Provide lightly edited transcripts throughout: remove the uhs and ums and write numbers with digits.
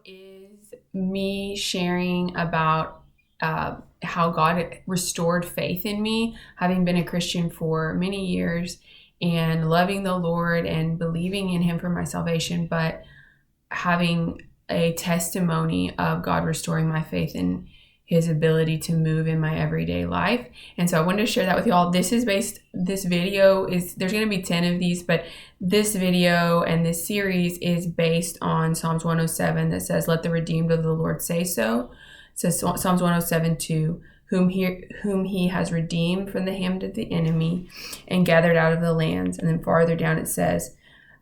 Is me sharing about how God restored faith in me, having been a Christian for many years and loving the Lord and believing in Him for my salvation, but having a testimony of God restoring my faith in His ability to move in my everyday life. And so I wanted to share that with y'all. This video is, there's going to be 10 of these, but this video and this series is based on Psalms 107 that says, "Let the redeemed of the Lord say so." It says Psalms 107:2, whom he has redeemed from the hand of the enemy and gathered out of the lands. And then farther down it says,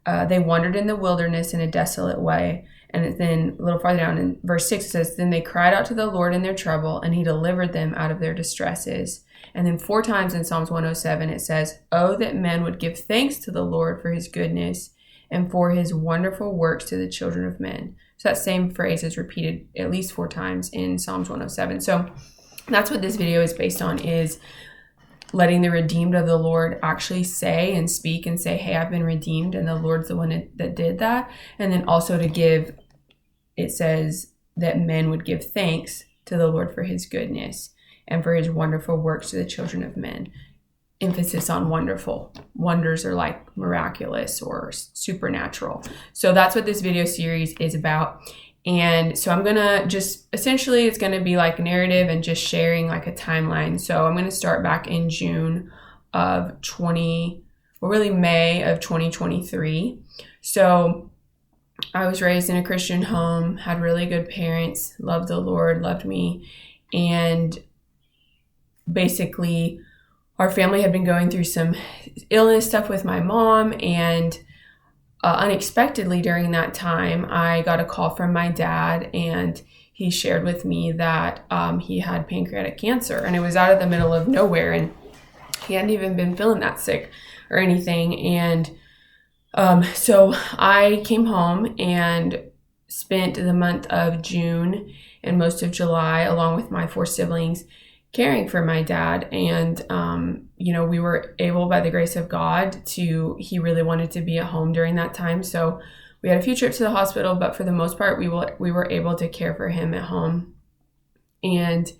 they wandered in the wilderness in a desolate way. And then a little farther down in verse 6 it says, then they cried out to the Lord in their trouble, and He delivered them out of their distresses. And then 4 times in Psalms 107 it says, oh, that men would give thanks to the Lord for His goodness and for His wonderful works to the children of men. So that same phrase is repeated at least 4 times in Psalms 107. So that's what this video is based on, is letting the redeemed of the Lord actually say and speak and say, hey, I've been redeemed, and the Lord's the one that did that. And then also to give, it says that men would give thanks to the Lord for His goodness and for His wonderful works to the children of men. Emphasis on wonderful. Wonders are like miraculous or supernatural. So that's what this video series is about. And so I'm going to just, essentially it's going to be like a narrative and just sharing like a timeline. So I'm going to start back in May of 2023. So I was raised in a Christian home, had really good parents, loved the Lord, loved me. And basically our family had been going through some illness stuff with my mom, and unexpectedly during that time, I got a call from my dad, and he shared with me that he had pancreatic cancer, and it was out of the middle of nowhere, and he hadn't even been feeling that sick or anything. And so I came home and spent the month of June and most of July, along with my 4 siblings, caring for my dad. And, we were able, by the grace of God, he really wanted to be at home during that time. So we had a few trips to the hospital, but for the most part, we were able to care for him at home. And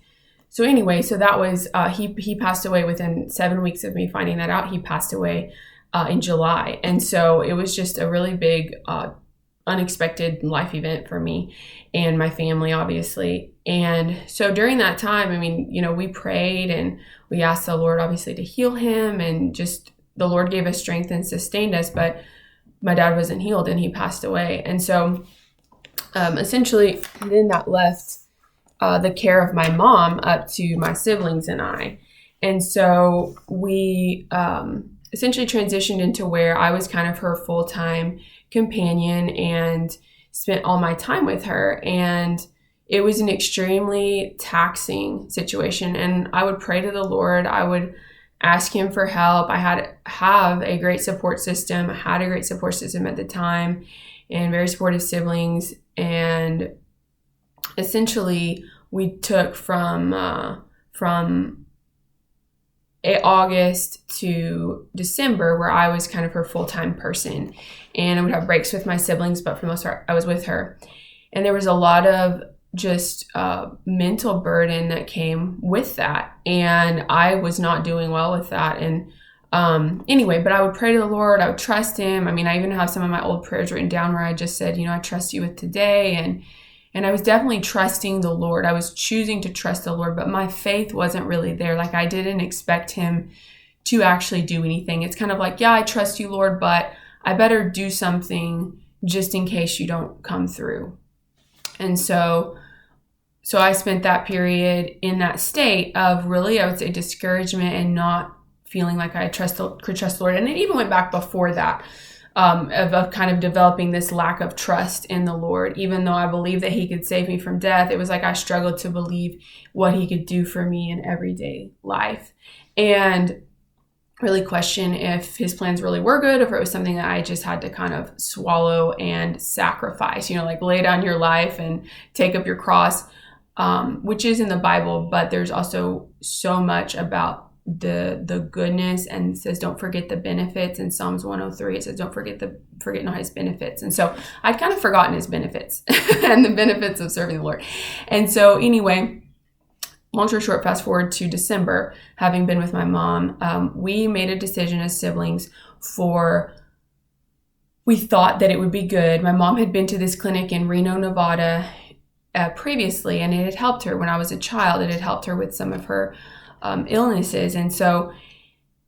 so anyway, so that was, he passed away within 7 weeks of me finding that out. He passed away in July. And so it was just a really big, unexpected life event for me and my family, obviously. And so during that time, we prayed and we asked the Lord, obviously, to heal him, and just the Lord gave us strength and sustained us, but my dad wasn't healed and he passed away. And so essentially then that left the care of my mom up to my siblings and I. And so we essentially transitioned into where I was kind of her full-time companion and spent all my time with her. And it was an extremely taxing situation. And I would pray to the Lord. I would ask Him for help. I have a great support system. I had a great support system at the time and very supportive siblings. And essentially we took from August to December, where I was kind of her full-time person, and I would have breaks with my siblings, but for the most part I was with her. And there was a lot of just mental burden that came with that, and I was not doing well with that. And anyway, but I would pray to the Lord. I would trust Him. I even have some of my old prayers written down where I just said, I trust You with today. And I was definitely trusting the Lord. I was choosing to trust the Lord, but my faith wasn't really there. Like, I didn't expect Him to actually do anything. It's kind of like, yeah, I trust You, Lord, but I better do something just in case You don't come through. And so I spent that period in that state of really, I would say, discouragement and not feeling like I could trust the Lord. And it even went back before that. Of kind of developing this lack of trust in the Lord. Even though I believed that He could save me from death, it was like I struggled to believe what He could do for me in everyday life, and really question if His plans really were good, or if it was something that I just had to kind of swallow and sacrifice, like lay down your life and take up your cross, which is in the Bible, but there's also so much about the goodness, and says don't forget the benefits. In Psalms 103 it says don't forget not his benefits. And so I'd kind of forgotten his benefits and the benefits of serving the Lord. And so anyway, long story short, fast forward to December, having been with my mom, we made a decision as siblings we thought that it would be good. My mom had been to this clinic in Reno, Nevada previously, and it had helped her when I was a child. It had helped her with some of her illnesses. And so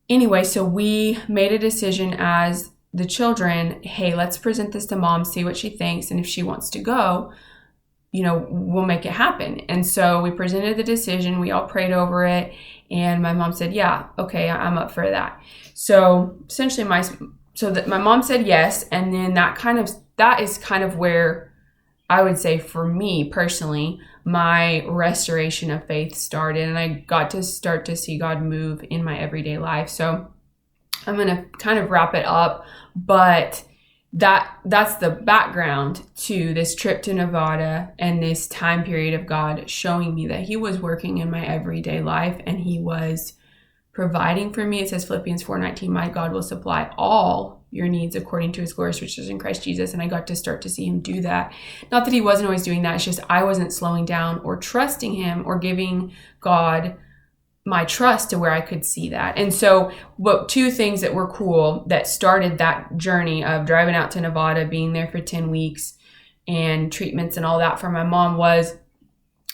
anyway, so we made a decision as the children, hey, let's present this to mom, see what she thinks. And if she wants to go, we'll make it happen. And so we presented the decision. We all prayed over it. And my mom said, yeah, okay, I'm up for that. So essentially my mom said yes. And then that is kind of where I would say for me personally, my restoration of faith started, and I got to start to see God move in my everyday life. So I'm going to kind of wrap it up, but that's the background to this trip to Nevada and this time period of God showing me that he was working in my everyday life and he was providing for me. It says Philippians 4:19, my God will supply all your needs according to his glorious riches in Christ Jesus. And I got to start to see him do that. Not that he wasn't always doing that. It's just I wasn't slowing down or trusting him or giving God my trust to where I could see that. And so two things that were cool that started that journey of driving out to Nevada, being there for 10 weeks and treatments and all that for my mom was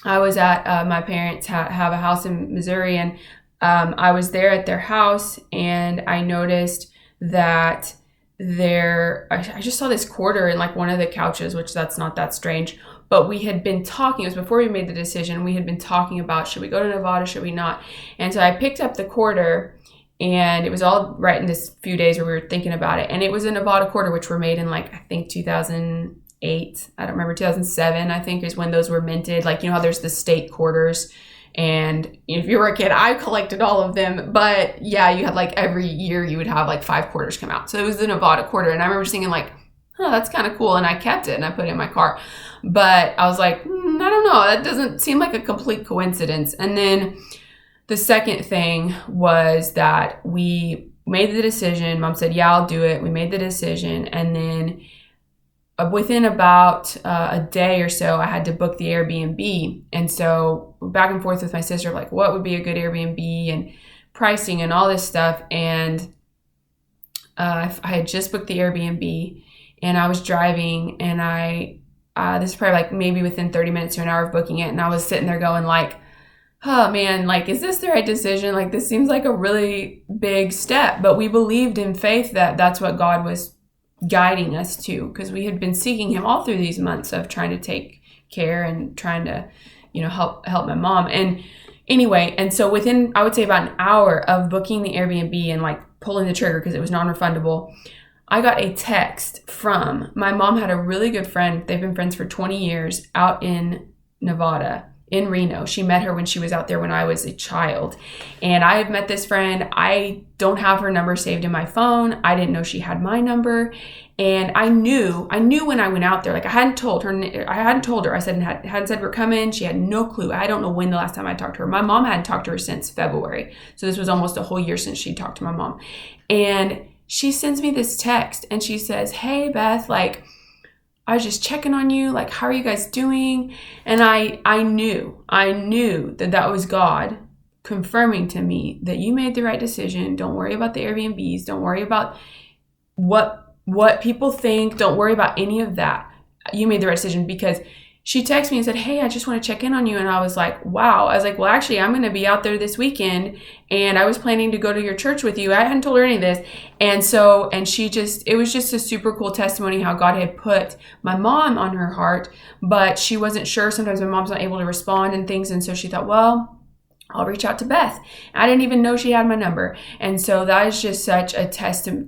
I was at my parents have a house in Missouri, and I was there at their house, and I noticed that I just saw this quarter in like one of the couches, which that's not that strange, but we had been talking, it was before we made the decision, we had been talking about, should we go to Nevada, should we not? And so I picked up the quarter, and it was all right in this few days where we were thinking about it. And it was a Nevada quarter, which were made in like, I think 2008, I don't remember, 2007, I think is when those were minted. Like, how there's the state quarters. And if you were a kid, I collected all of them. But yeah, you had like every year you would have like 5 quarters come out. So it was the Nevada quarter. And I remember just thinking like, that's kind of cool. And I kept it and I put it in my car. But I was like, I don't know. That doesn't seem like a complete coincidence. And then the second thing was that we made the decision. Mom said, yeah, I'll do it. We made the decision. And then within about a day or so, I had to book the Airbnb. And so back and forth with my sister, like what would be a good Airbnb and pricing and all this stuff. And I had just booked the Airbnb, and I was driving, and this is probably like maybe within 30 minutes to an hour of booking it. And I was sitting there going like, oh man, like, is this the right decision? Like, this seems like a really big step. But we believed in faith that that's what God was guiding us to, because we had been seeking him all through these months of trying to take care and trying to, help my mom. And anyway, and so within, I would say about an hour of booking the Airbnb and like pulling the trigger because it was non-refundable, I got a text from my mom. Had a really good friend. They've been friends for 20 years out in Nevada, in Reno. She met her when she was out there when I was a child. And I had met this friend. I don't have her number saved in my phone. I didn't know she had my number. And I knew when I went out there, like I hadn't told her. I hadn't said we're coming. She had no clue. I don't know when the last time I talked to her. My mom hadn't talked to her since February. So this was almost a whole year since she talked to my mom. And she sends me this text and she says, hey Beth, like, I was just checking on you. Like, how are you guys doing? And I knew that was God confirming to me that you made the right decision. Don't worry about the Airbnbs. Don't worry about what people think. Don't worry about any of that. You made the right decision, because she texted me and said, hey, I just want to check in on you. And I was like, wow. I was like, well, actually, I'm going to be out there this weekend, and I was planning to go to your church with you. I hadn't told her any of this. And it was just a super cool testimony how God had put my mom on her heart, but she wasn't sure. Sometimes my mom's not able to respond and things. And so she thought, well, I'll reach out to Beth. I didn't even know she had my number. And so that is just such a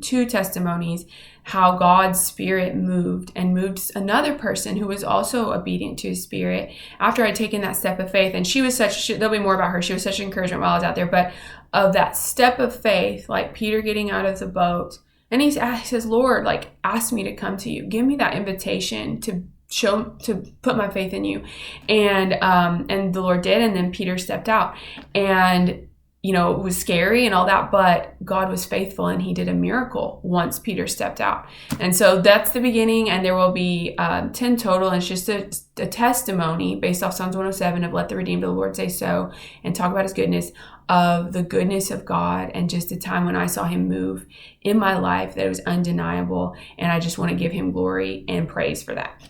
two testimonies how God's Spirit moved another person who was also obedient to his Spirit after I'd taken that step of faith. And there'll be more about her. She was such an encouragement while I was out there, but of that step of faith, like Peter getting out of the boat, and he says, Lord, like, ask me to come to you. Give me that invitation to put my faith in you. And the Lord did. And then Peter stepped out, and it was scary and all that, but God was faithful and he did a miracle once Peter stepped out. And so that's the beginning, and there will be 10 total. And it's just a testimony based off Psalms 107 of let the redeemed of the Lord say so, and talk about his goodness, of the goodness of God, and just a time when I saw him move in my life that was undeniable. And I just want to give him glory and praise for that.